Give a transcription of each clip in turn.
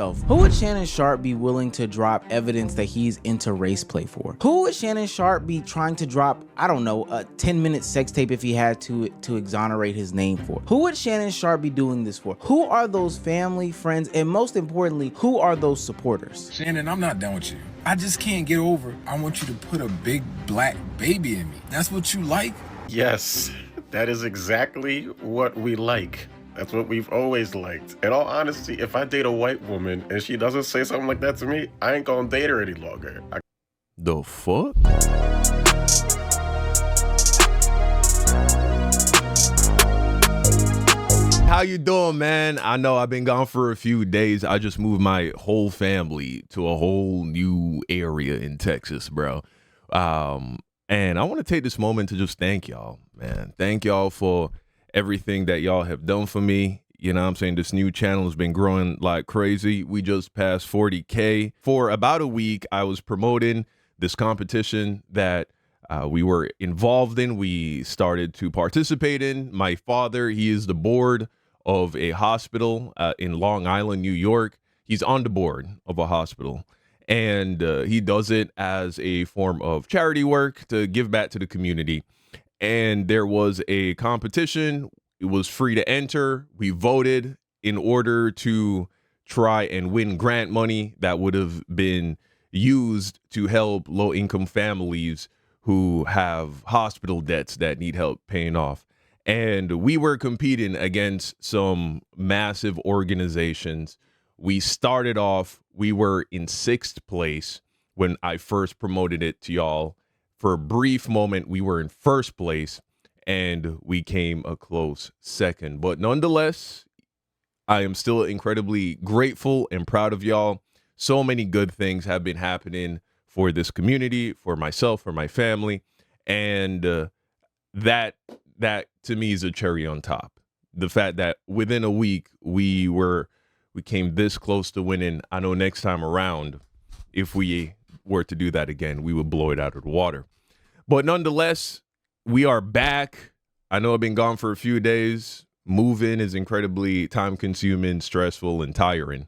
yourself, who would Shannon Sharpe be willing to drop evidence that he's into race play for? Who would Shannon Sharpe be trying to drop, I don't know, a 10-minute sex tape if he had to exonerate his name for? Who would Shannon Sharpe be doing this for? Who are those family, friends, and most importantly, who are those supporters? Shannon, I'm not done with you. I just can't get over. I want you to put a big black baby in me. That's what you like? Yes, that is exactly what we like. That's what we've always liked. In all honesty, if I date a white woman and she doesn't say something like that to me, I ain't gonna date her any longer. The fuck? How you doing, man? I know I've been gone for a few days. I just moved my whole family to a whole new area in Texas, bro. And I want to take this moment to just thank y'all, man. Thank y'all for everything that y'all have done for me. You know what I'm saying? This new channel has been growing like crazy. We just passed 40K. For about a week, I was promoting this competition that we were involved in. We started to participate in. My father, he is the board of a hospital in Long Island, New York. He's on the board of a hospital. And he does it as a form of charity work to give back to the community. And there was a competition. It was free to enter. We voted in order to try and win grant money that would have been used to help low-income families who have hospital debts that need help paying off. And we were competing against some massive organizations. We started off, we were in 6th place when I first promoted it to y'all. For a brief moment, we were in 1st place and we came a close 2nd. But nonetheless, I am still incredibly grateful and proud of y'all. So many good things have been happening for this community, for myself, for my family. And that to me is a cherry on top. The fact that within a week, we came this close to winning. I know next time around, if we were to do that again, we would blow it out of the water. But nonetheless, we are back. I know I've been gone for a few days. Moving is incredibly time-consuming, stressful, and tiring.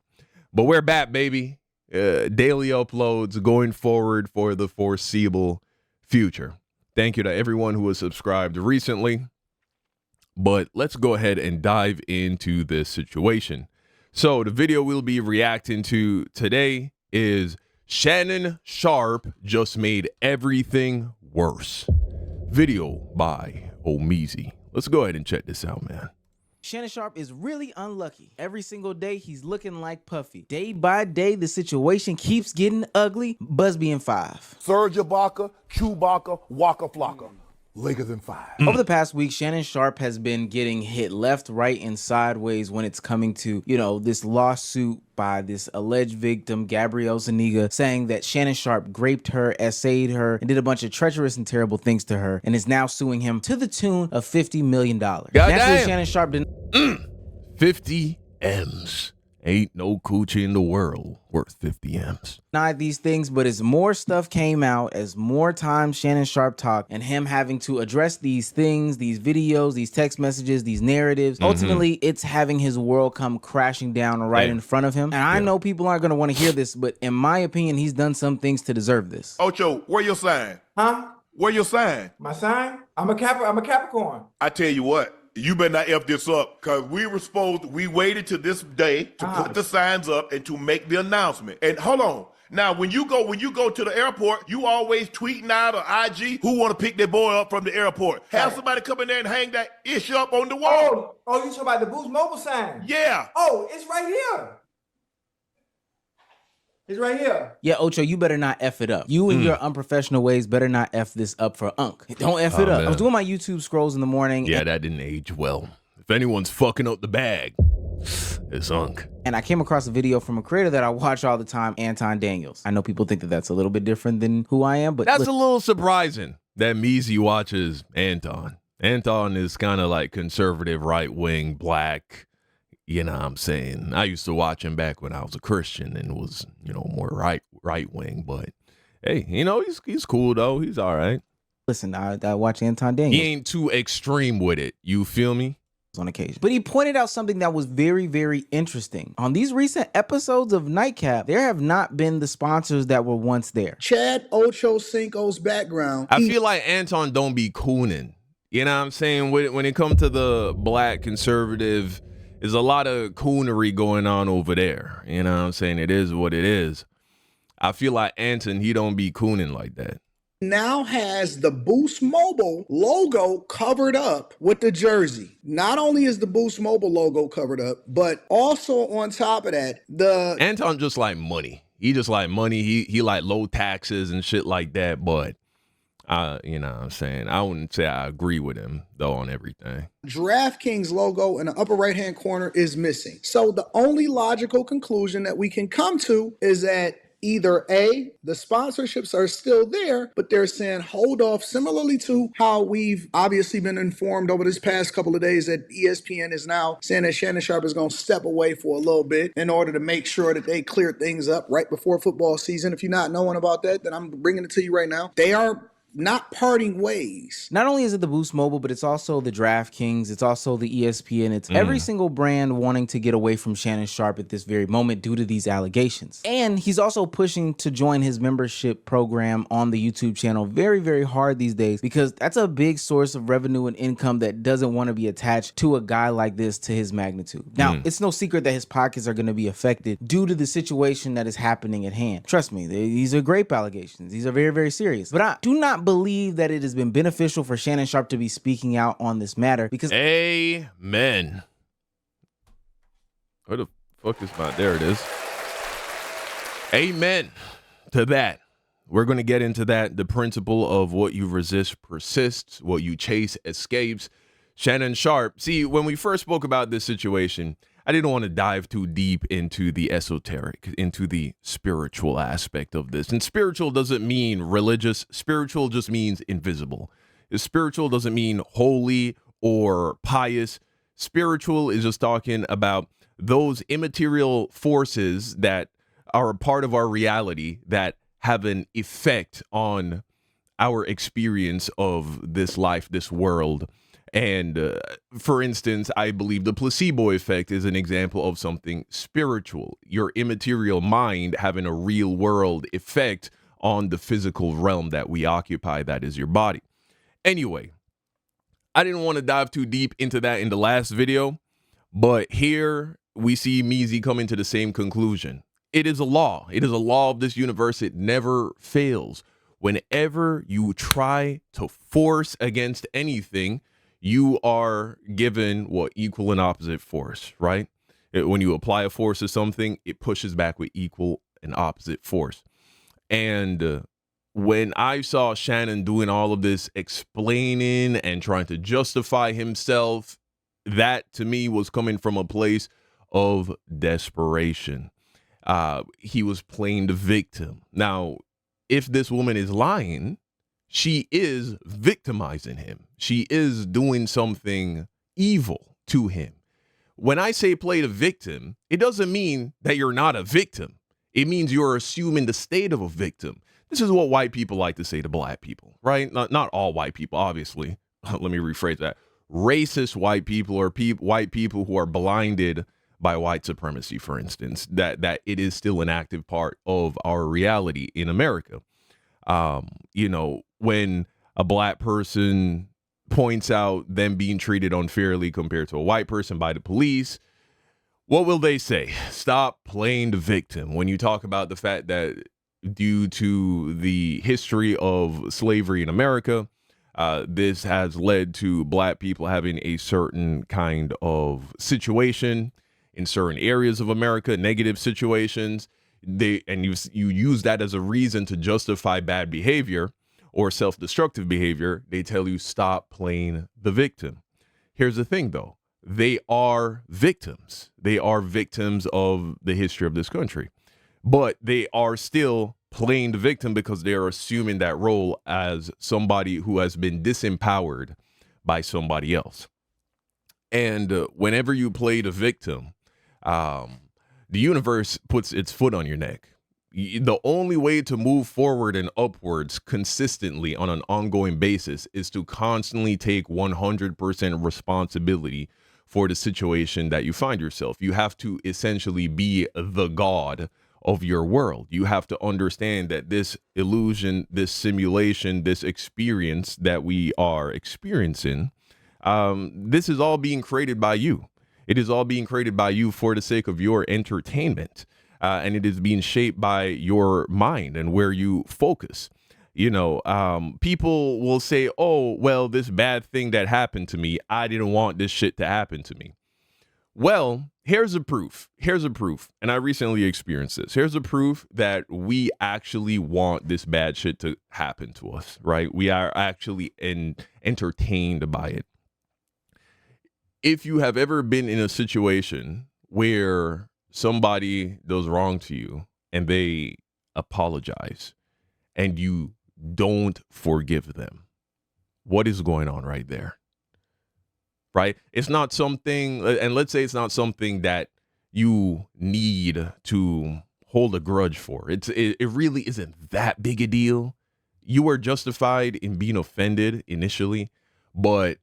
But we're back, baby. Daily uploads going forward for the foreseeable future. Thank you to everyone who has subscribed recently. But let's go ahead and dive into this situation. So the video we'll be reacting to today is Shannon Sharpe just made everything worse. Video by Omeezy. Let's go ahead and check this out, man. Shannon Sharpe is really unlucky. Every single day, he's looking like Puffy. Day by day, the situation keeps getting ugly. Busby in 5. Serge Ibaka, Chewbacca, Waka Flocka. Lakers in 5. Over the past week, Shannon Sharpe has been getting hit left, right, and sideways when it's coming to, this lawsuit by this alleged victim, Gabrielle Zuniga, saying that Shannon Sharpe raped her, essayed her, and did a bunch of treacherous and terrible things to her, and is now suing him to the tune of $50 million. Naturally, Shannon Sharpe didn't... 50 M's. Ain't no coochie in the world worth 50 M's. Denied these things, but as more stuff came out, as more times Shannon Sharpe talked, and him having to address these things, these videos, these text messages, these narratives, ultimately it's having his world come crashing down right in front of him. And I know people aren't going to want to hear this, but in my opinion, he's done some things to deserve this. Ocho, where your sign? Huh? Where your sign? My sign? I'm a Capricorn. I tell you what, you better not F this up, because we waited to this day to put the signs up and to make the announcement. And hold on. Now, when you go to the airport, you always tweeting out or IG who want to pick their boy up from the airport. Have somebody come in there and hang that ish up on the wall. Oh, you talking about the Boost Mobile sign? Yeah. Oh, it's right here. It's right here. Yeah, Ocho, you better not F it up. You and your unprofessional ways better not F this up for Unk. Don't F it up. Man. I was doing my YouTube scrolls in the morning. Yeah, that didn't age well. If anyone's fucking up the bag, it's Unk. And I came across a video from a creator that I watch all the time, Anton Daniels. I know people think that that's a little bit different than who I am, but that's a little surprising that Meezy watches Anton. Anton is kind of like conservative, right-wing, black. You know what I'm saying? I used to watch him back when I was a Christian and was, more right wing. But hey, he's cool though. He's all right. Listen, I watch Anton Daniels. He ain't too extreme with it. You feel me? on occasion. But he pointed out something that was very, very interesting. On these recent episodes of Nightcap, there have not been the sponsors that were once there. Chad Ochocinco's background. I feel like Anton don't be cooning. You know what I'm saying? When it comes to the black conservative, there's a lot of coonery going on over there. You know what I'm saying? It is what it is. I feel like Anton, he don't be cooning like that. Now has the Boost Mobile logo covered up with the jersey. Not only is the Boost Mobile logo covered up, but also on top of that, the Anton just like money. He just like money. He like low taxes and shit like that. But you know what I'm saying? I wouldn't say I agree with him though on everything. DraftKings logo in the upper right-hand corner is missing. So the only logical conclusion that we can come to is that either A, the sponsorships are still there, but they're saying hold off, similarly to how we've obviously been informed over this past couple of days that ESPN is now saying that Shannon Sharpe is going to step away for a little bit in order to make sure that they clear things up right before football season. If you're not knowing about that, then I'm bringing it to you right now. They are not parting ways. Not only is it the Boost Mobile, but it's also the DraftKings. It's also the ESPN. It's every single brand wanting to get away from Shannon Sharpe at this very moment due to these allegations. And he's also pushing to join his membership program on the YouTube channel very, very hard these days, because that's a big source of revenue and income that doesn't want to be attached to a guy like this to his magnitude. Now, it's no secret that his pockets are going to be affected due to the situation that is happening at hand. Trust me, these are grape allegations. These are very, very serious. But I do not believe that it has been beneficial for Shannon Sharpe to be speaking out on this matter, because amen. Where the fuck is my, there it is. Amen to that. We're going to get into that. The principle of what you resist persists, what you chase escapes. Shannon Sharpe. See, when we first spoke about this situation, I didn't want to dive too deep into the esoteric, into the spiritual aspect of this. And spiritual doesn't mean religious. Spiritual just means invisible. Spiritual doesn't mean holy or pious. Spiritual is just talking about those immaterial forces that are a part of our reality that have an effect on our experience of this life, this world. And for instance, I believe the placebo effect is an example of something spiritual. Your immaterial mind having a real world effect on the physical realm that we occupy, that is your body. Anyway, I didn't want to dive too deep into that in the last video, but here we see Meezy coming to the same conclusion. It is a law. It is a law of this universe. It never fails. Whenever you try to force against anything, you are given what equal and opposite force, right? When you apply a force to something, it pushes back with equal and opposite force. And when I saw Shannon doing all of this explaining and trying to justify himself, that to me was coming from a place of desperation. He was playing the victim. Now, if this woman is lying, she is victimizing him. She is doing something evil to him. When I say play the victim, it doesn't mean that you're not a victim. It means you're assuming the state of a victim. This is what white people like to say to black people, right? Not all white people, obviously. Let me rephrase that. Racist white people, or white people who are blinded by white supremacy, for instance, that it is still an active part of our reality in America. When a black person points out them being treated unfairly compared to a white person by the police, what will they say? Stop playing the victim. When you talk about the fact that due to the history of slavery in America, this has led to black people having a certain kind of situation in certain areas of America, negative situations. You use that as a reason to justify bad behavior or self-destructive behavior. They tell you stop playing the victim. Here's the thing, though. They are victims. They are victims of the history of this country. But they are still playing the victim because they are assuming that role as somebody who has been disempowered by somebody else. And whenever you play the victim, the universe puts its foot on your neck. The only way to move forward and upwards consistently on an ongoing basis is to constantly take 100% responsibility for the situation that you find yourself. You have to essentially be the god of your world. You have to understand that this illusion, this simulation, this experience that we are experiencing, this is all being created by you. It is all being created by you for the sake of your entertainment. And it is being shaped by your mind and where you focus. You know, people will say, oh, well, this bad thing that happened to me, I didn't want this shit to happen to me. Well, here's a proof. Here's a proof. And I recently experienced this. Here's a proof that we actually want this bad shit to happen to us, right? We are actually entertained by it. If you have ever been in a situation where somebody does wrong to you and they apologize and you don't forgive them, what is going on right there? Right? It's not something, and let's say it's not something that you need to hold a grudge for. It really isn't that big a deal. You are justified in being offended initially, but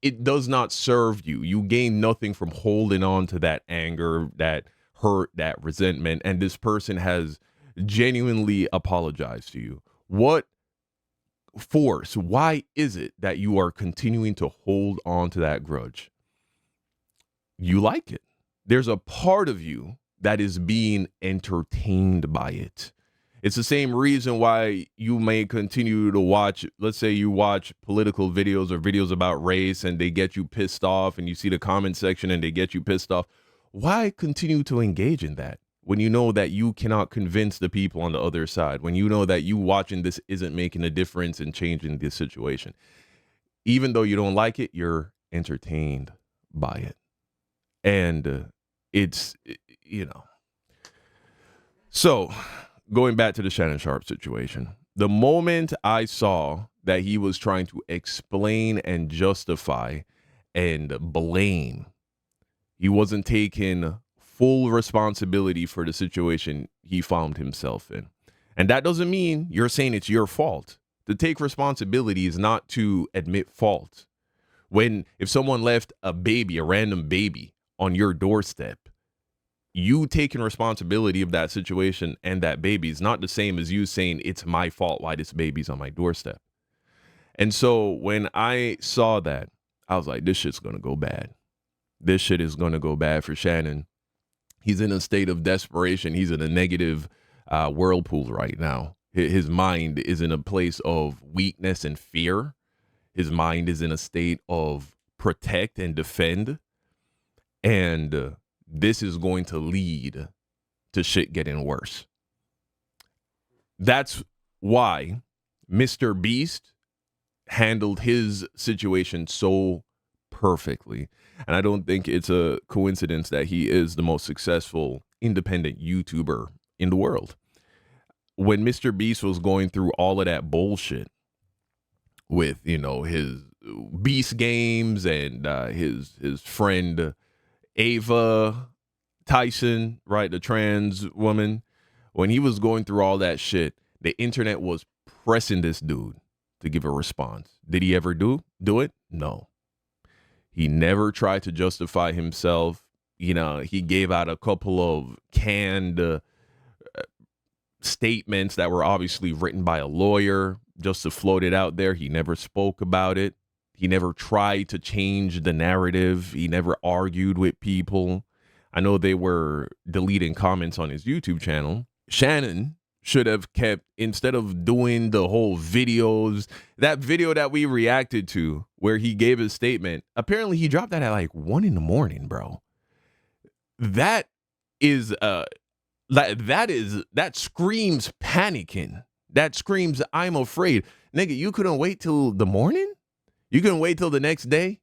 it does not serve you. You gain nothing from holding on to that anger, that hurt, that resentment, and this person has genuinely apologized to you. What force? Why is it that you are continuing to hold on to that grudge? You like it. There's a part of you that is being entertained by it. It's the same reason why you may continue to watch, let's say you watch political videos or videos about race and they get you pissed off, and you see the comment section and they get you pissed off. Why continue to engage in that when you know that you cannot convince the people on the other side, when you know that you watching this isn't making a difference in changing this situation? Even though you don't like it, you're entertained by it. And it's, you know. So going back to the Shannon Sharpe situation, the moment I saw that he was trying to explain and justify and blame, he wasn't taking full responsibility for the situation he found himself in. And that doesn't mean you're saying it's your fault. To take responsibility is not to admit fault. If someone left a random baby on your doorstep, you taking responsibility of that situation and that baby is not the same as you saying it's my fault why this baby's on my doorstep. And so when I saw that, I was like, this shit's going to go bad. This shit is going to go bad for Shannon. He's in a state of desperation. He's in a negative whirlpool right now. His mind is in a place of weakness and fear. His mind is in a state of protect and defend. And this is going to lead to shit getting worse. That's why Mr. Beast handled his situation so perfectly. And I don't think it's a coincidence that he is the most successful independent YouTuber in the world. When Mr. Beast was going through all of that bullshit with, you know, his Beast Games and his friend Ava Tyson, right, the trans woman, when he was going through all that shit, the internet was pressing this dude to give a response. Did he ever do it? No. He never tried to justify himself. You know, he gave out a couple of canned statements that were obviously written by a lawyer just to float it out there. He never spoke about it. He never tried to change the narrative. He never argued with people. I know they were deleting comments on his YouTube channel. Shannon should have kept, instead of doing the whole videos, that video that we reacted to where he gave his statement, apparently he dropped that at like 1 a.m, bro. That screams panicking. That screams, I'm afraid. Nigga, you couldn't wait till the morning? You couldn't wait till the next day?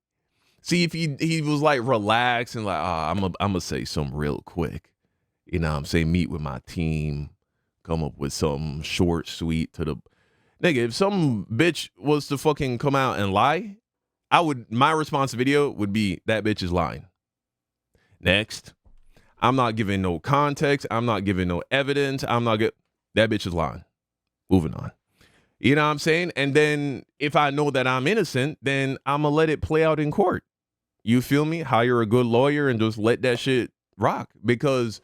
See, if he was like relaxed and like, I'm going to say something real quick. You know what I'm saying? Meet with my team. Come up with something short, sweet to the nigga. If some bitch was to fucking come out and lie, my response video would be that bitch is lying. Next. I'm not giving no context. I'm not giving no evidence. That bitch is lying. Moving on. You know what I'm saying? And then if I know that I'm innocent, then I'm going to let it play out in court. You feel me? Hire a good lawyer and just let that shit rock, because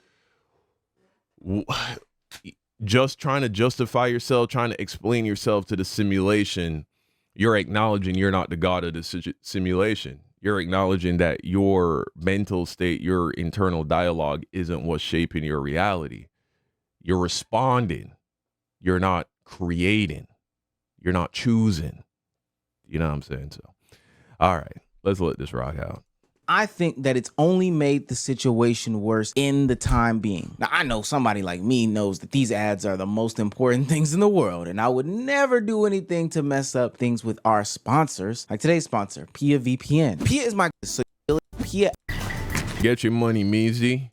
just trying to justify yourself, trying to explain yourself to the simulation, you're acknowledging you're not the god of the simulation. You're acknowledging that your mental state, your internal dialogue isn't what's shaping your reality. You're responding. You're not creating. You're not choosing. You know what I'm saying? So, all right, let's let this rock out. I think that it's only made the situation worse in the time being. Now, I know somebody like me knows that these ads are the most important things in the world, and I would never do anything to mess up things with our sponsors, like today's sponsor, Pia VPN. Pia is my Pia. Get your money, Meezy.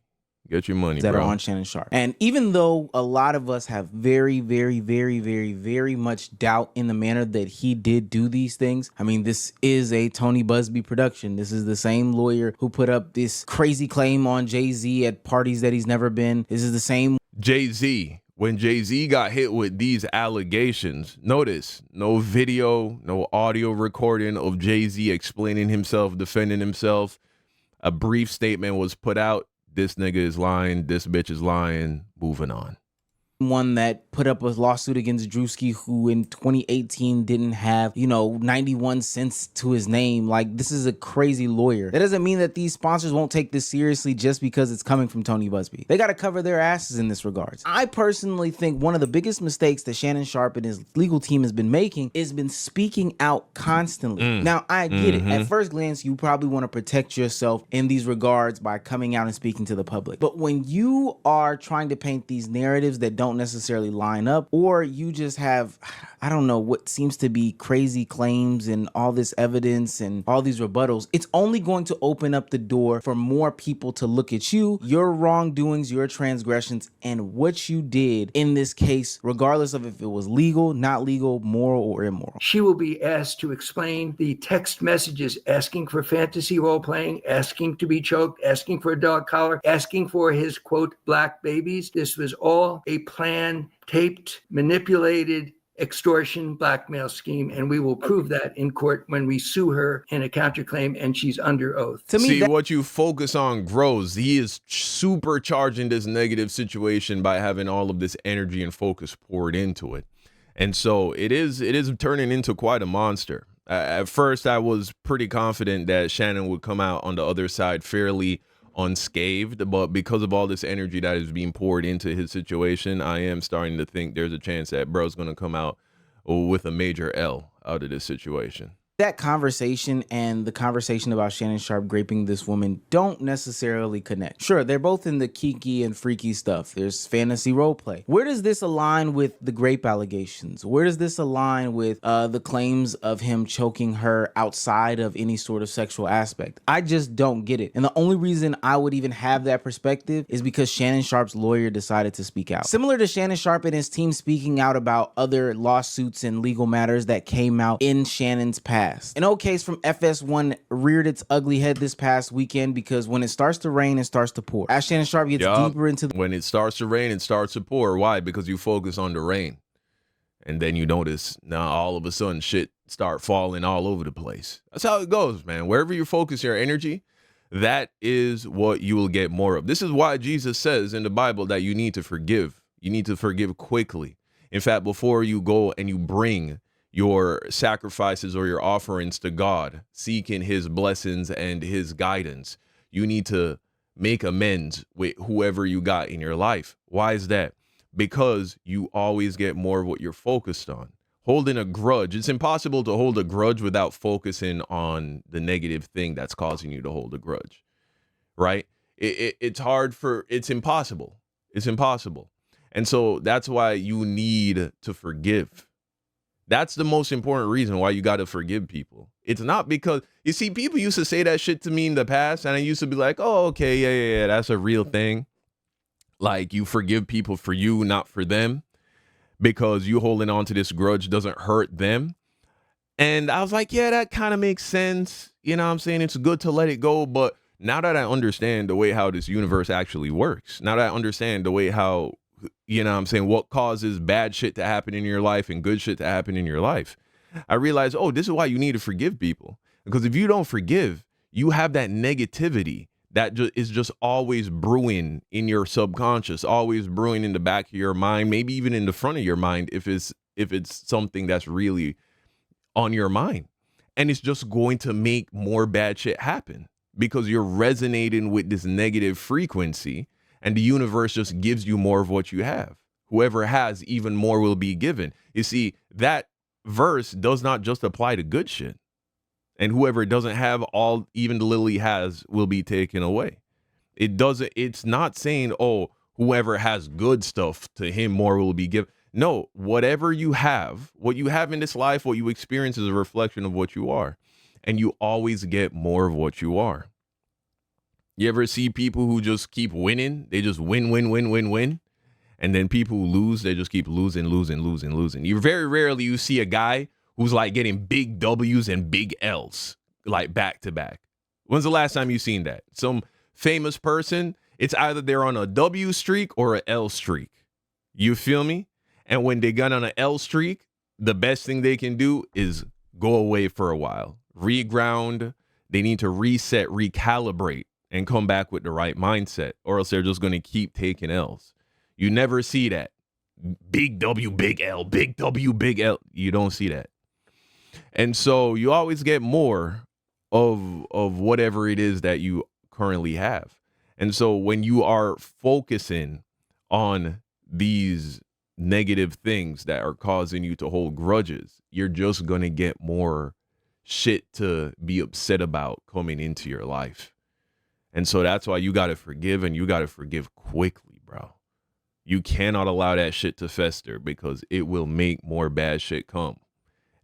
Get your money, that bro. are on Shannon Sharpe. And even though a lot of us have very, very, very, very, very much doubt in the manner that he did do these things, I mean, this is a Tony Busby production. This is the same lawyer who put up this crazy claim on Jay-Z at parties that he's never been. This is the same Jay-Z. When Jay-Z got hit with these allegations, notice no video, no audio recording of Jay-Z explaining himself, defending himself. A brief statement was put out. This nigga is lying. This bitch is lying. Moving on. one that put up a lawsuit against Drewski, who in 2018 didn't have, 91 cents to his name. Like, this is a crazy lawyer. That doesn't mean that these sponsors won't take this seriously just because it's coming from Tony Busby. They got to cover their asses in this regards. I personally think one of the biggest mistakes that Shannon Sharpe and his legal team has been making is been speaking out constantly. Now, I get it. At first glance, you probably want to protect yourself in these regards by coming out and speaking to the public. But when you are trying to paint these narratives that don't necessarily line up, or you just have, I don't know, what seems to be crazy claims and all this evidence and all these rebuttals, it's only going to open up the door for more people to look at you, your wrongdoings, your transgressions, and what you did in this case, regardless of if it was legal, not legal, moral, or immoral. She will be asked to explain the text messages asking for fantasy role playing, asking to be choked, asking for a dog collar, asking for his, quote, black babies. This was all a plan, taped, manipulated, extortion, blackmail scheme, and we will prove that in court when we sue her in a counterclaim and she's under oath. To me, see, what you focus on grows. He is supercharging this negative situation by having all of this energy and focus poured into it. And so it is turning into quite a monster. At first, I was pretty confident that Shannon would come out on the other side fairly unscathed, but because of all this energy that is being poured into his situation, I am starting to think there's a chance that bro's going to come out with a major L out of this situation. That conversation and the conversation about Shannon Sharpe raping this woman don't necessarily connect. Sure, they're both in the kinky and freaky stuff. There's fantasy role play. Where does this align with the rape allegations? Where does this align with the claims of him choking her outside of any sort of sexual aspect? I just don't get it. And the only reason I would even have that perspective is because Shannon Sharpe's lawyer decided to speak out. Similar to Shannon Sharpe and his team speaking out about other lawsuits and legal matters that came out in Shannon's past. An old case from FS1 reared its ugly head this past weekend because when it starts to rain, it starts to pour. As Shannon Sharpe gets deeper into when it starts to rain, it starts to pour. Why? Because you focus on the rain. And then you notice now all of a sudden shit start falling all over the place. That's how it goes, man. Wherever you focus your energy, that is what you will get more of. This is why Jesus says in the Bible that you need to forgive. You need to forgive quickly. In fact, before you go and you bring your sacrifices or your offerings to God, seeking his blessings and his guidance, you need to make amends with whoever you got in your life. Why is that? Because you always get more of what you're focused on. Holding a grudge, it's impossible to hold a grudge without focusing on the negative thing that's causing you to hold a grudge, right? It's impossible. It's impossible. And so that's why you need to forgive. That's the most important reason why you got to forgive people. It's not because, you see, people used to say that shit to me in the past, and I used to be like, oh, okay, yeah, that's a real thing. Like, you forgive people for you, not for them, because you holding on to this grudge doesn't hurt them. And I was like, yeah, that kind of makes sense. You know what I'm saying? It's good to let it go. But now that I understand the way how this universe actually works, now that I understand the way how, you know what I'm saying, what causes bad shit to happen in your life and good shit to happen in your life, I realized, oh, this is why you need to forgive people. Because if you don't forgive, you have that negativity that is just always brewing in your subconscious, always brewing in the back of your mind, maybe even in the front of your mind if it's something that's really on your mind. And it's just going to make more bad shit happen because you're resonating with this negative frequency, and the universe just gives you more of what you have. Whoever has, even more will be given. You see, that verse does not just apply to good shit. And whoever doesn't have, all, even the little he has, will be taken away. It's not saying, oh, whoever has good stuff, to him more will be given. No, whatever you have, what you have in this life, what you experience is a reflection of what you are. And you always get more of what you are. You ever see people who just keep winning? They just win. And then people who lose, they just keep losing. You very rarely you see a guy who's like getting big W's and big L's, like back to back. When's the last time you seen that? Some famous person, it's either they're on a W streak or an L streak. You feel me? And when they got on an L streak, the best thing they can do is go away for a while, reground. They need to reset, recalibrate, and come back with the right mindset, or else they're just going to keep taking L's. You never see that. Big W, big L, big W, big L. You don't see that. And so you always get more of whatever it is that you currently have. And so when you are focusing on these negative things that are causing you to hold grudges, you're just going to get more shit to be upset about coming into your life. And so that's why you got to forgive, and you got to forgive quickly, bro. You cannot allow that shit to fester, because it will make more bad shit come.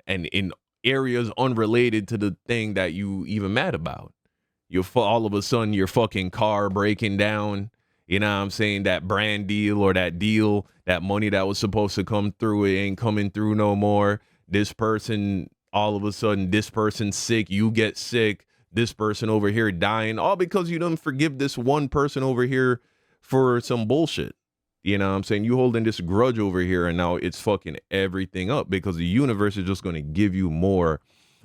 And in areas unrelated to the thing that you even mad about. All of a sudden your fucking car breaking down. You know what I'm saying? That brand deal or that deal, that money that was supposed to come through, it ain't coming through no more. This person, all of a sudden, this person's sick. You get sick. This person over here dying. All because you don't forgive this one person over here for some bullshit. You know what I'm saying? You holding this grudge over here, and now it's fucking everything up, because the universe is just going to give you more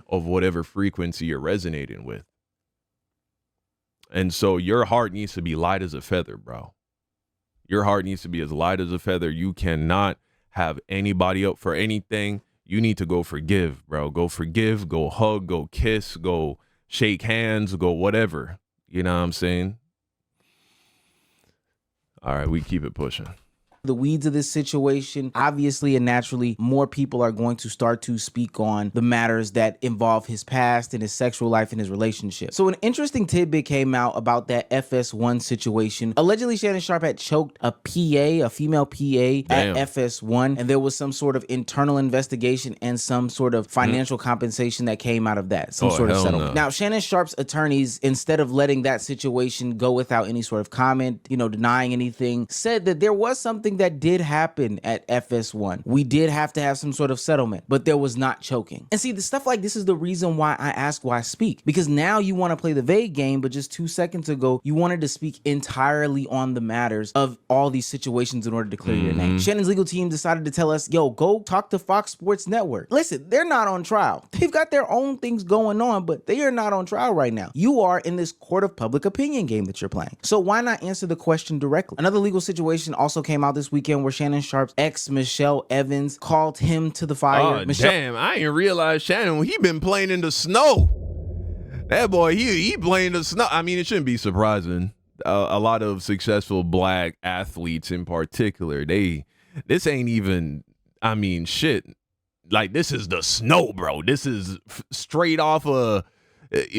of whatever frequency you're resonating with. And so your heart needs to be light as a feather, bro. Your heart needs to be as light as a feather. You cannot have anybody up for anything. You need to go forgive, bro. Go forgive, go hug, go kiss, go shake hands, go whatever. You know what I'm saying? All right, we keep it pushing. The weeds of this situation, obviously and naturally, more people are going to start to speak on the matters that involve his past and his sexual life and his relationship. So an interesting tidbit came out about that FS1 situation. Allegedly, Shannon Sharpe had choked a PA, a female PA, at FS1, and there was some sort of internal investigation and some sort of financial compensation that came out of that, some sort of settlement. Now, Shannon Sharpe's attorneys, instead of letting that situation go without any sort of comment, denying anything, said that there was something that did happen at FS1. We did have to have some sort of settlement, but there was not choking. And see, the stuff like this is the reason why I ask why speak, because now you want to play the vague game, but just 2 seconds ago, you wanted to speak entirely on the matters of all these situations in order to clear your name. Shannon's legal team decided to tell us, yo, go talk to Fox Sports Network. Listen, they're not on trial. They've got their own things going on, but they are not on trial right now. You are in this court of public opinion game that you're playing. So why not answer the question directly? Another legal situation also came out this weekend where Shannon Sharpe's ex, Michelle Evans, called him to the fire. Oh, damn, I didn't realize Shannon, he been playing in the snow. That boy, he playing in the snow. I mean, it shouldn't be surprising. A lot of successful black athletes in particular, this ain't even, I mean, shit. Like, this is the snow, bro. This is straight off of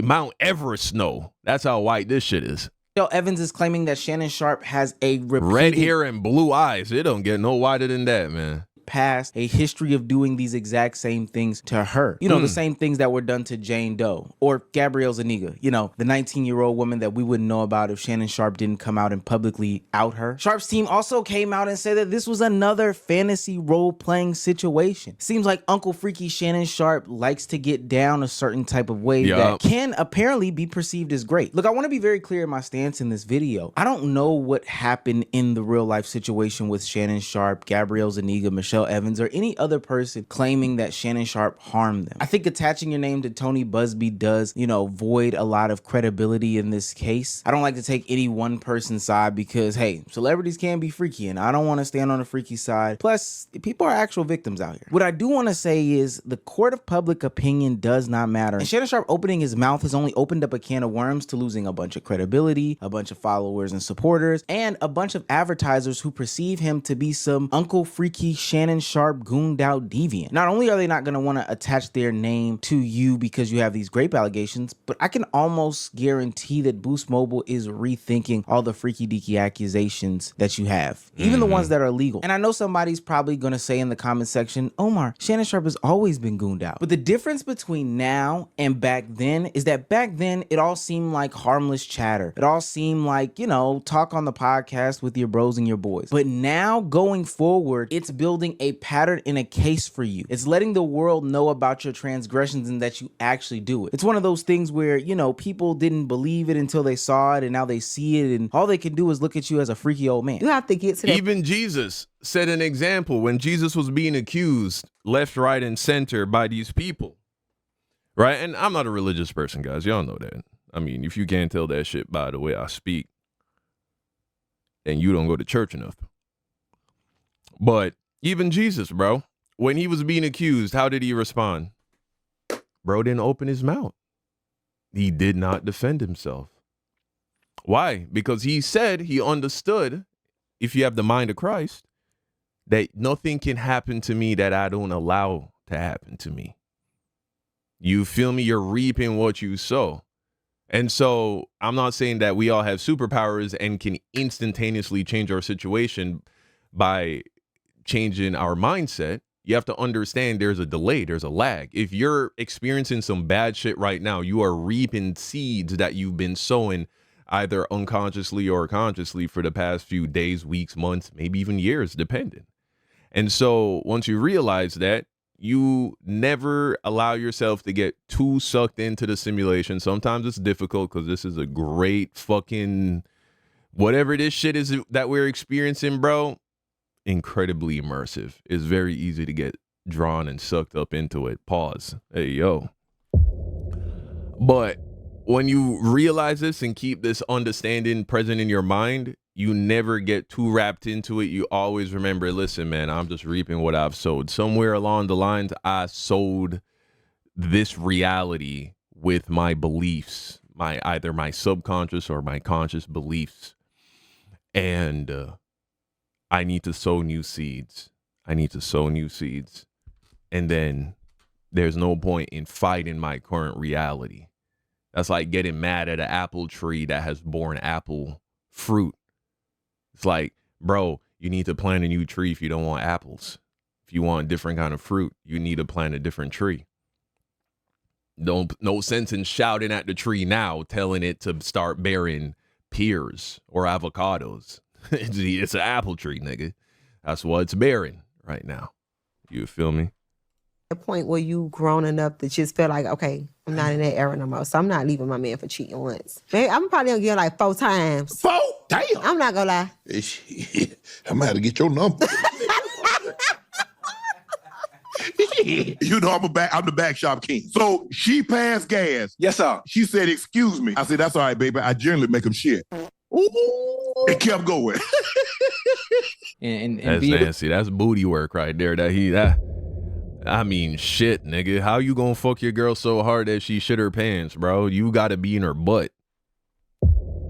Mount Everest snow. That's how white this shit is. Michelle Evans is claiming that Shannon Sharpe has a red hair and blue eyes. It don't get no whiter than that, man. Past a history of doing these exact same things to her. The same things that were done to Jane Doe or Gabrielle Zuniga, the 19-year-old woman that we wouldn't know about if Shannon Sharpe didn't come out and publicly out her. Sharpe's team also came out and said that this was another fantasy role-playing situation. Seems like Uncle Freaky Shannon Sharpe likes to get down a certain type of way that can apparently be perceived as great. Look, I want to be very clear in my stance in this video. I don't know what happened in the real-life situation with Shannon Sharpe, Gabrielle Zuniga, Michelle Michelle Evans or any other person claiming that Shannon Sharpe harmed them. I think attaching your name to Tony Busby does, void a lot of credibility in this case. I don't like to take any one person's side because, hey, celebrities can be freaky and I don't want to stand on the freaky side. Plus, people are actual victims out here. What I do want to say is the court of public opinion does not matter. And Shannon Sharpe opening his mouth has only opened up a can of worms to losing a bunch of credibility, a bunch of followers and supporters, and a bunch of advertisers who perceive him to be some Uncle Freaky Shannon Sharpe gooned out deviant. Not only are they not going to want to attach their name to you because you have these grape allegations, but I can almost guarantee that Boost Mobile is rethinking all the freaky deaky accusations that you have, even the ones that are legal. And I know somebody's probably going to say in the comment section, Omar, Shannon Sharpe has always been gooned out. But the difference between now and back then is that back then it all seemed like harmless chatter. It all seemed like, talk on the podcast with your bros and your boys. But now going forward, it's building a pattern and a case for you. It's letting the world know about your transgressions and that you actually do it. It's one of those things where, people didn't believe it until they saw it and now they see it and all they can do is look at you as a freaky old man. You have to get to that. Even Jesus set an example when Jesus was being accused left, right, and center by these people. Right? And I'm not a religious person, guys. Y'all know that. I mean, if you can't tell that shit by the way I speak, then you don't go to church enough. But even Jesus, bro, when he was being accused, how did he respond? Bro didn't open his mouth. He did not defend himself. Why? Because he said he understood, if you have the mind of Christ, that nothing can happen to me that I don't allow to happen to me. You feel me? You're reaping what you sow. And so I'm not saying that we all have superpowers and can instantaneously change our situation by changing our mindset. You have to understand there's a delay, there's a lag. If you're experiencing some bad shit right now, you are reaping seeds that you've been sowing either unconsciously or consciously for the past few days, weeks, months, maybe even years, depending. And so once you realize that, you never allow yourself to get too sucked into the simulation. Sometimes it's difficult because this is a great fucking whatever this shit is that we're experiencing, bro. Incredibly immersive. It's very easy to get drawn and sucked up into it. Pause. Hey, yo. But when you realize this and keep this understanding present in your mind, you never get too wrapped into it. You always remember, listen, man, I'm just reaping what I've sowed. Somewhere along the lines, I sowed this reality with my beliefs, either my subconscious or my conscious beliefs. And I need to sow new seeds. I need to sow new seeds. And then there's no point in fighting my current reality. That's like getting mad at an apple tree that has borne apple fruit. It's like, bro, you need to plant a new tree if you don't want apples. If you want a different kind of fruit, you need to plant a different tree. No sense in shouting at the tree now, telling it to start bearing pears or avocados. It's an apple tree, nigga. That's what it's bearing right now. You feel me? The point where you grown enough to just feel like, okay, I'm not in that era no more, so I'm not leaving my man for cheating once. Maybe I'm probably gonna get like 4 times. 4? Damn. I'm not gonna lie. I'm gonna have to get your number. You know I'm the back shop king. So she passed gas. Yes, sir. She said, excuse me. I said, that's all right, baby. I generally make them shit. Ooh. It kept going. And that's nasty. That's booty work right there. I mean, shit, nigga. How you gonna fuck your girl so hard that she shit her pants, bro? You gotta be in her butt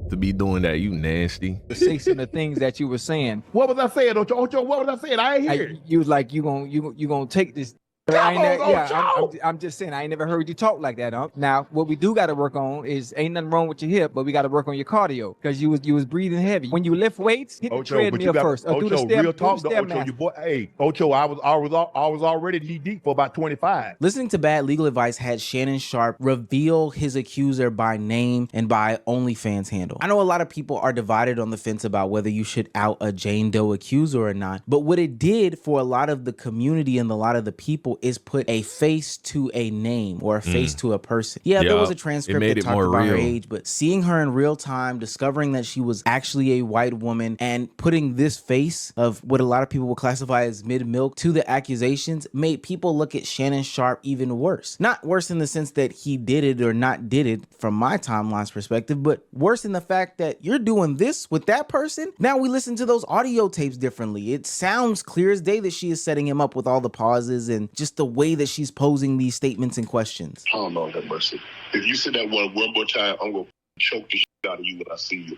to be doing that. You nasty. say some of the things that you were saying. What was I saying, Ocho? What was I saying? I ain't hear it. You was like, you gonna take this. I'm just saying, I ain't never heard you talk like that, huh? Now, what we do got to work on is ain't nothing wrong with your hip, but we got to work on your cardio because you was breathing heavy. When you lift weights, hit the treadmill first. Or do the step, real talk, do the Ocho, your boy. Hey, Ocho, I was already knee deep for about 25. Listening to Bad Legal Advice had Shannon Sharpe reveal his accuser by name and by OnlyFans handle. I know a lot of people are divided on the fence about whether you should out a Jane Doe accuser or not, but what it did for a lot of the community and a lot of the people people is put a face to a name or a face to a person. Yeah, there was a transcript that talked about her age, but seeing her in real time, discovering that she was actually a white woman and putting this face of what a lot of people would classify as mid-milk to the accusations made people look at Shannon Sharpe even worse. Not worse in the sense that he did it or not did it from my timeline's perspective, but worse in the fact that you're doing this with that person. Now we listen to those audio tapes differently. It sounds clear as day that she is setting him up with all the pauses and just the way that she's posing these statements and questions. Oh, Lord have mercy. If you say that one more time, I'm going to choke the shit out of you when I see you.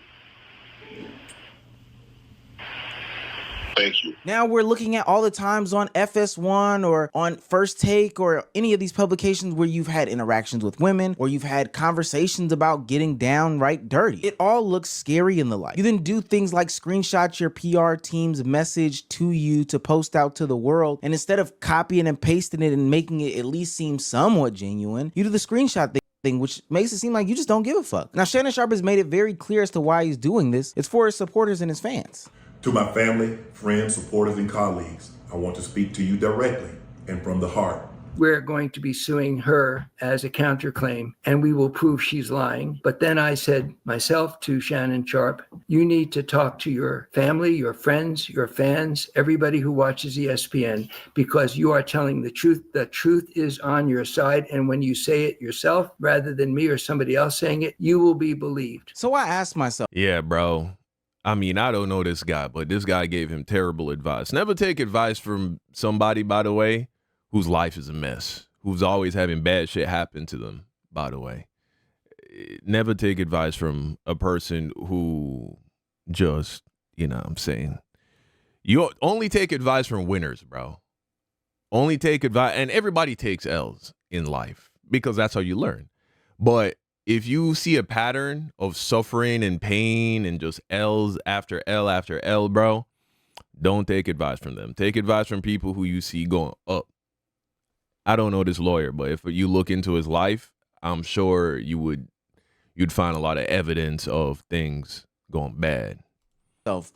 Thank you. Now we're looking at all the times on FS1 or on First Take or any of these publications where you've had interactions with women or you've had conversations about getting downright dirty. It all looks scary in the light. You then do things like screenshot your PR team's message to you to post out to the world, and instead of copying and pasting it and making it at least seem somewhat genuine, you do the screenshot thing, which makes it seem like you just don't give a fuck. Now Shannon Sharpe has made it very clear as to why he's doing this. It's for his supporters and his fans. To my family, friends, supporters, and colleagues, I want to speak to you directly and from the heart. We're going to be suing her as a counterclaim, and we will prove she's lying. But then I said myself to Shannon Sharpe, you need to talk to your family, your friends, your fans, everybody who watches ESPN, because you are telling the truth. The truth is on your side. And when you say it yourself, rather than me or somebody else saying it, you will be believed. So I asked myself, yeah, bro. I mean, I don't know this guy, but this guy gave him terrible advice. Never take advice from somebody, by the way, whose life is a mess, who's always having bad shit happen to them, by the way. Never take advice from a person who just, you know what I'm saying? You only take advice from winners, bro. Only take advice, and everybody takes L's in life because that's how you learn. But if you see a pattern of suffering and pain and just L's after L after L, bro, don't take advice from them. Take advice from people who you see going up. I don't know this lawyer, but if you look into his life, I'm sure you'd find a lot of evidence of things going bad.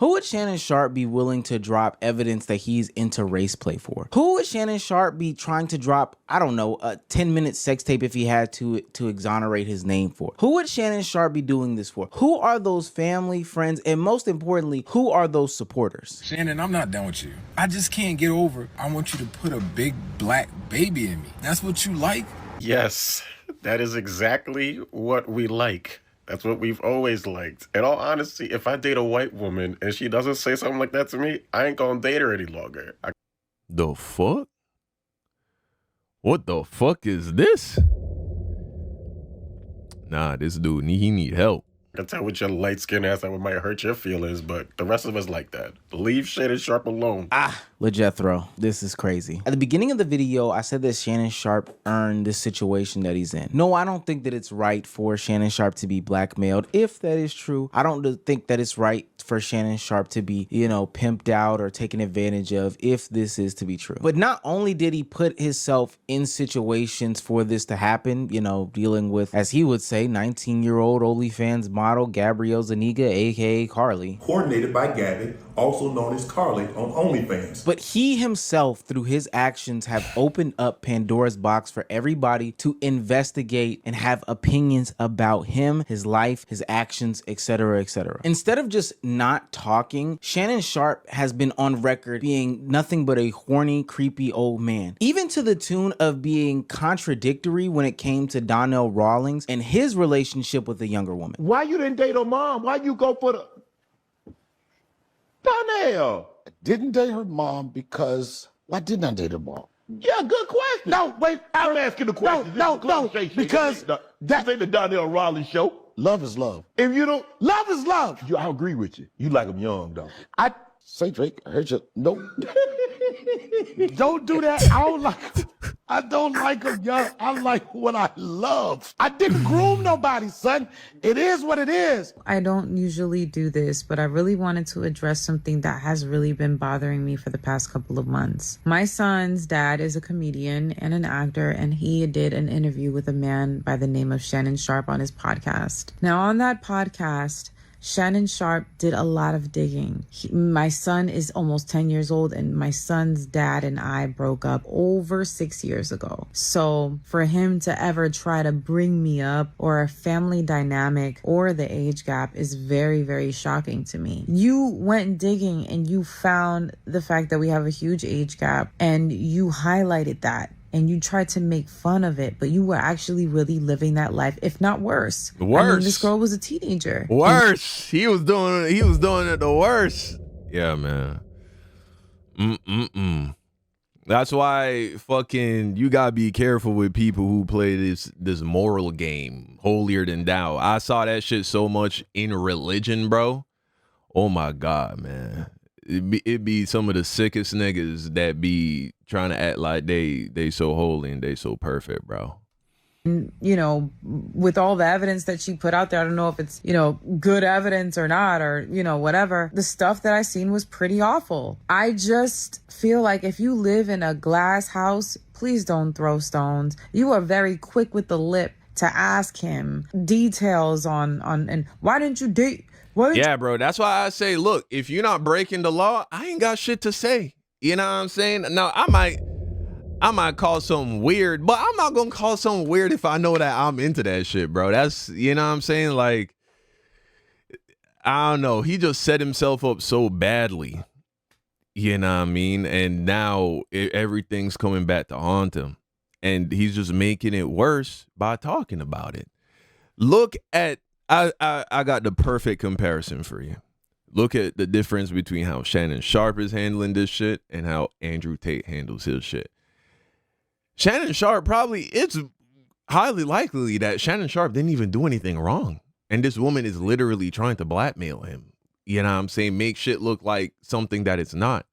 Who would Shannon Sharpe be willing to drop evidence that he's into race play for? Who would Shannon Sharpe be trying to drop, I don't know, a 10-minute sex tape if he had to exonerate his name for? Who would Shannon Sharpe be doing this for? Who are those family, friends, and most importantly, who are those supporters? Shannon, I'm not done with you. I just can't get over. I want you to put a big black baby in me. That's what you like? Yes, that is exactly what we like. That's what we've always liked. In all honesty, if I date a white woman and she doesn't say something like that to me, I ain't gonna date her any longer. The fuck? What the fuck is this? Nah, this dude, he need help. I can tell with your light-skinned ass that it might hurt your feelings, but the rest of us like that. Leave Shannon Sharpe alone. LeJethro, this is crazy. At the beginning of the video, I said that Shannon Sharpe earned this situation that he's in. No, I don't think that it's right for Shannon Sharpe to be blackmailed. If that is true, I don't think that it's right for Shannon Sharpe to be, pimped out or taken advantage of, if this is to be true. But not only did he put himself in situations for this to happen, dealing with, as he would say, 19-year-old OnlyFans model Gabrielle Zuniga, aka Carly. Coordinated by Gabby, also known as Carly on OnlyFans. But he himself, through his actions, have opened up Pandora's box for everybody to investigate and have opinions about him, his life, his actions, etc., etc. Instead of just not talking, Shannon Sharpe has been on record being nothing but a horny, creepy old man. Even to the tune of being contradictory when it came to Donnell Rawlings and his relationship with the younger woman. Why you didn't date her mom? Why you go for the... Donnell! I didn't date her mom because... Why didn't I date her mom? Yeah, good question. No, wait. I'm asking the question. No, because... This ain't the Donnell Rawlings show. Love is love. If you don't... Love is love. I agree with you. You like them young, though. Say, Drake, I heard you. No. Don't do that. I don't like them young. I like what I love. I didn't groom nobody, son. It is what it is. I don't usually do this, but I really wanted to address something that has really been bothering me for the past couple of months. My son's dad is a comedian and an actor, and he did an interview with a man by the name of Shannon Sharpe on his podcast. Now, on that podcast, Shannon Sharpe did a lot of digging. My son is almost 10 years old, and my son's dad and I broke up over 6 years ago. So for him to ever try to bring me up, or a family dynamic, or the age gap, is very, very shocking to me. You went digging and you found the fact that we have a huge age gap, and you highlighted that. And you tried to make fun of it, but you were actually really living that life, if not worse. Worse. I mean, this girl was a teenager. Worse. He was doing it the worst. Yeah, man. That's why fucking you gotta be careful with people who play this moral game, holier than thou. I saw that shit so much in religion, bro. Oh my God, man. It be some of the sickest niggas that be trying to act like they so holy and they so perfect, bro. You know, with all the evidence that she put out there, I don't know if it's, you know, good evidence or not, or, you know, whatever. The stuff that I seen was pretty awful. I just feel like if you live in a glass house, please don't throw stones. You are very quick with the lip to ask him details on and why didn't you date? Yeah, bro. That's why I say, look, if you're not breaking the law, I ain't got shit to say. You know what I'm saying? Now, I might call something weird, but I'm not gonna call something weird if I know that I'm into that shit, bro. That's, you know what I'm saying? Like, I don't know. He just set himself up so badly. You know what I mean? And now everything's coming back to haunt him. And he's just making it worse by talking about it. Look at, I got the perfect comparison for you. Look at the difference between how Shannon Sharpe is handling this shit and how Andrew Tate handles his shit. Shannon Sharpe it's highly likely that Shannon Sharpe didn't even do anything wrong. And this woman is literally trying to blackmail him. You know what I'm saying? Make shit look like something that it's not.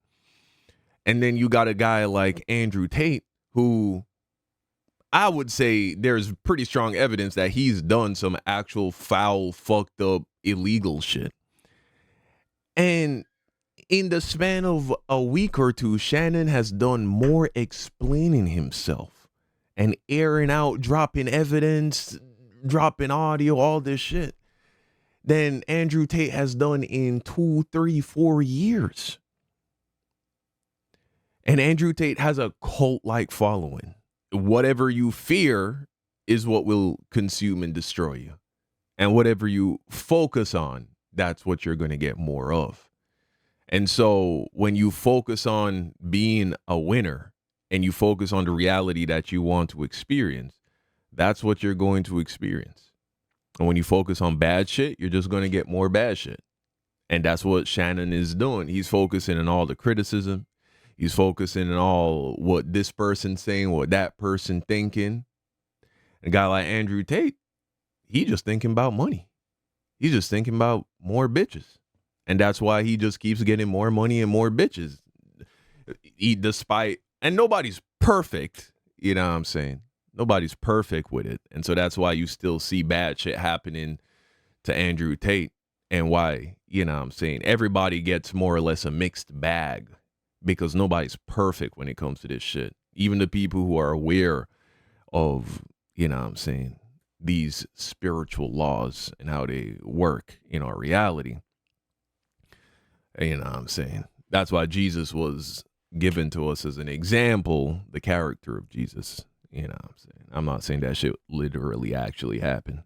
And then you got a guy like Andrew Tate, who I would say there's pretty strong evidence that he's done some actual foul, fucked up, illegal shit. And in the span of a week or two, Shannon has done more explaining himself and airing out, dropping evidence, dropping audio, all this shit than Andrew Tate has done in 2, 3, 4 years. And Andrew Tate has a cult-like following. Whatever you fear is what will consume and destroy you. And whatever you focus on, that's what you're going to get more of. And so when you focus on being a winner and you focus on the reality that you want to experience, that's what you're going to experience. And when you focus on bad shit, you're just going to get more bad shit. And that's what Shannon is doing. He's focusing on all the criticism. He's focusing on all what this person's saying, what that person thinking. A guy like Andrew Tate, he just thinking about money. He's just thinking about more bitches. And that's why he just keeps getting more money and more bitches. And nobody's perfect, you know what I'm saying? Nobody's perfect with it. And so that's why you still see bad shit happening to Andrew Tate, and why, you know what I'm saying, everybody gets more or less a mixed bag, because nobody's perfect when it comes to this shit. Even the people who are aware of, you know what I'm saying, these spiritual laws and how they work in our reality. You know what I'm saying? That's why Jesus was given to us as an example, the character of Jesus. You know what I'm saying? I'm not saying that shit literally actually happened.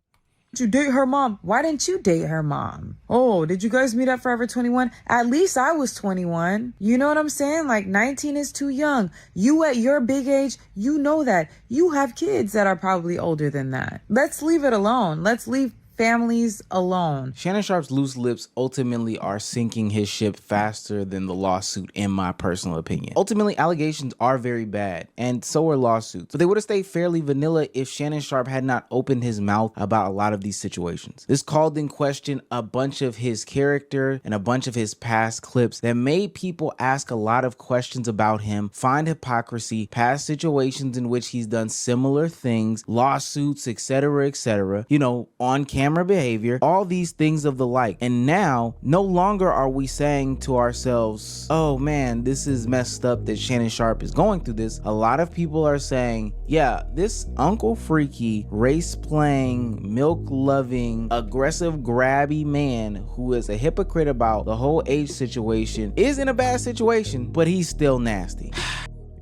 Did you date her mom? Why didn't you date her mom? Oh, did you guys meet at Forever 21? At least I was 21. You know what I'm saying? Like, 19 is too young. You at your big age, you know that. You have kids that are probably older than that. Let's leave it alone. Let's leave families alone. Shannon Sharpe's loose lips ultimately are sinking his ship faster than the lawsuit, in my personal opinion. Ultimately, allegations are very bad, and so are lawsuits. But they would have stayed fairly vanilla if Shannon Sharpe had not opened his mouth about a lot of these situations. This called in question a bunch of his character and a bunch of his past clips that made people ask a lot of questions about him, find hypocrisy, past situations in which he's done similar things, lawsuits, etc., etc., you know, on camera camera behavior, all these things of the like. And now, no longer are we saying to ourselves, oh man, this is messed up that Shannon Sharpe is going through this. A lot of people are saying, yeah, this Uncle Freaky, race-playing, milk-loving, aggressive, grabby man who is a hypocrite about the whole age situation is in a bad situation, but he's still nasty.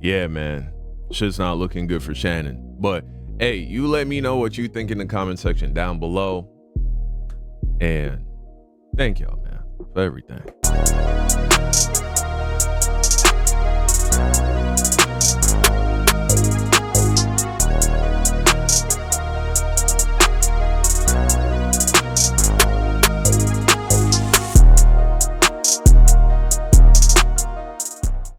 Yeah, man. Shit's not looking good for Shannon. But hey, you let me know what you think in the comment section down below. And thank y'all, man, for everything.